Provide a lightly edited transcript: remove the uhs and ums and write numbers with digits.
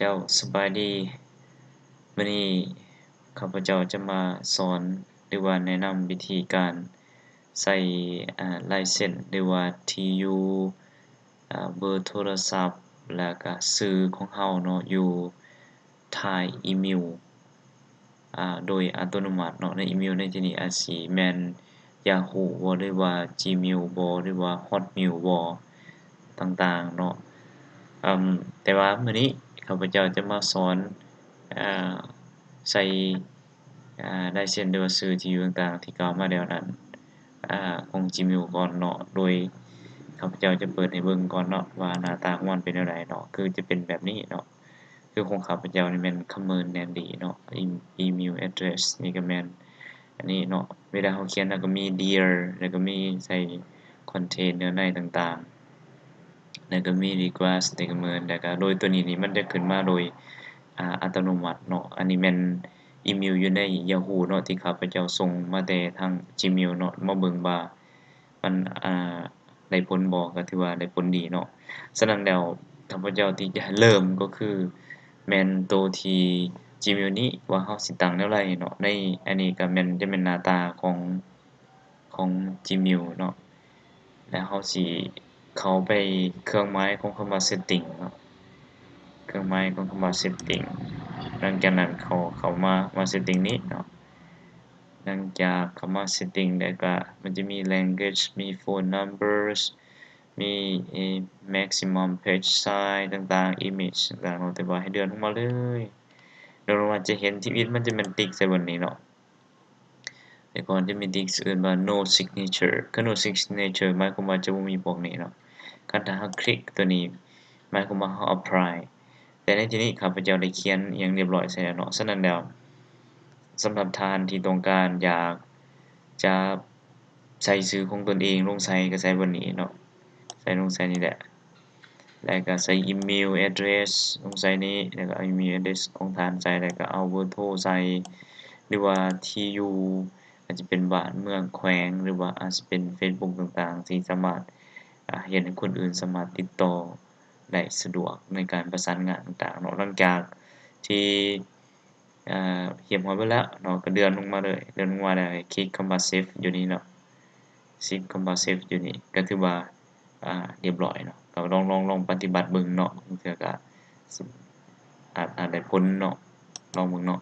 เจ้าสบายดีวันนี้ข้าพเจ้าจะมาสอนหรือว่าแนะนำวิธีการใส่ลายเซ็นหรือว่าที่อยู่เบอร์โทรศัพท์แล้วก็ชื่อของเราเนาะอยู่ท้ายอีเมลโดยอัตโนมัติเนาะในอีเมลในที่นี้อาจสิแม่น Yahoo บ่หรือว่า Gmail บ่หรือว่า Hotmail บ่ต่างๆเนาะแต่ว่ามื้อนี้ข้าพเจ้าจะมาสอนอ่าใส่ลายเซ็นหรือว่าชื่อที่อยู่ต่างๆที่กล่าวมาแล้วนั้นของ Gmail ก่อนเนาะโดยข้าพเจ้าจะเปิดให้เบิ่งก่อนเนาะว่าหน้าตาของมันเป็นแนวใดเนาะคือจะเป็นแบบนี้เนาะคือของข้าพเจ้านี่แม่นคำเมินแน่นดีเนาะอีเมล address นี่ก็แม่นอันนี้เนาะเวลาเราเขียนแล้วก็มี dear แล้วก็มีใส่คอนเทนต์เนื้อในต่างๆแล้วก็มี request แล้วก็เหมือนแล้วก็โดยตัวนี้นี่มันจะขึ้นมาโดยอัตโนมัติเนาะอันนี้แม่นอีเมลอยู่ใน Yahoo เนาะที่ข้าพเจ้าส่งมาแต่ทาง Gmail เนาะมาเบิ่งว่ามันได้ผลบ่ก็ถือว่าได้ผลดีเนาะฉะนั้นแล้วข้าพเจ้าที่จะเริ่มก็คือแม่นตัวที่ Gmail นี้ว่าเราสิตั้งแนวใดเนาะในอันนี้ก็แม่นจะเป็นหน้าตาของ Gmail เนาะแล้วเราสิเข้าไปเครื่องหมายของคำว่า setting เนาะเครื่องหมายของคำว่า setting หลังจากนั้นเข้ามา setting นี้เนาะหลังจากเข้ามา setting แล้วก็มันจะมี language มี phone numbers มีmaximum page size ต่างๆ image ต่างๆเนาะแต่ว่าให้เลื่อนลงมาเลยเลื่อนลงมาจะเห็นที่มันจะเป็นติ๊กใส่บนนี้เนาะแต่ก่อนจะมีติ๊กอื่นว่า no signature ก็ no signature หมายความว่าจะบ่มีพวกนี้เนาะคันถ้าเราคลิกตัวนี้หมายความว่าเรา apply แต่ในที่นี้ข้าพเจ้าได้เขียนอิหยังเรียบร้อยใส่แล้วเนาะฉะนั้นแล้วสำหรับท่านที่ต้องการอยากจะใส่ชื่อของตนเองลงใส่ก็ใส่บนนี้เนาะใส่ลงใส่นี่แหละแล้วก็ใส่อีเมล address ลงใส่นี้แล้วก็เอาอีเมล address ของท่านใส่แล้วก็เอาเบอร์โทรใส่หรือว่าที่อยู่อาจจะเป็นบ้านเมืองแขวงหรือว่าอาจจะเป็น Facebook ต่างๆที่สามารถเฮ็ดให้คนอื่นสามารถติดต่อได้สะดวกในการประสานงานต่างๆเนาะหลังจากที่เรียบร้อยเบิดแล้วเนาะก็เลื่อนลงมาเลยเลื่อนลงมาแล้วให้คลิกคำว่า save อยู่นี่เนาะคลิกคำว่า save อยู่นี่ก็ถือว่าเรียบร้อยเนาะก็ลองปฏิบัติเบิ่งเนาะบางเทื่อก็สิอาจได้ผลเนาะลองเบิ่งเนาะ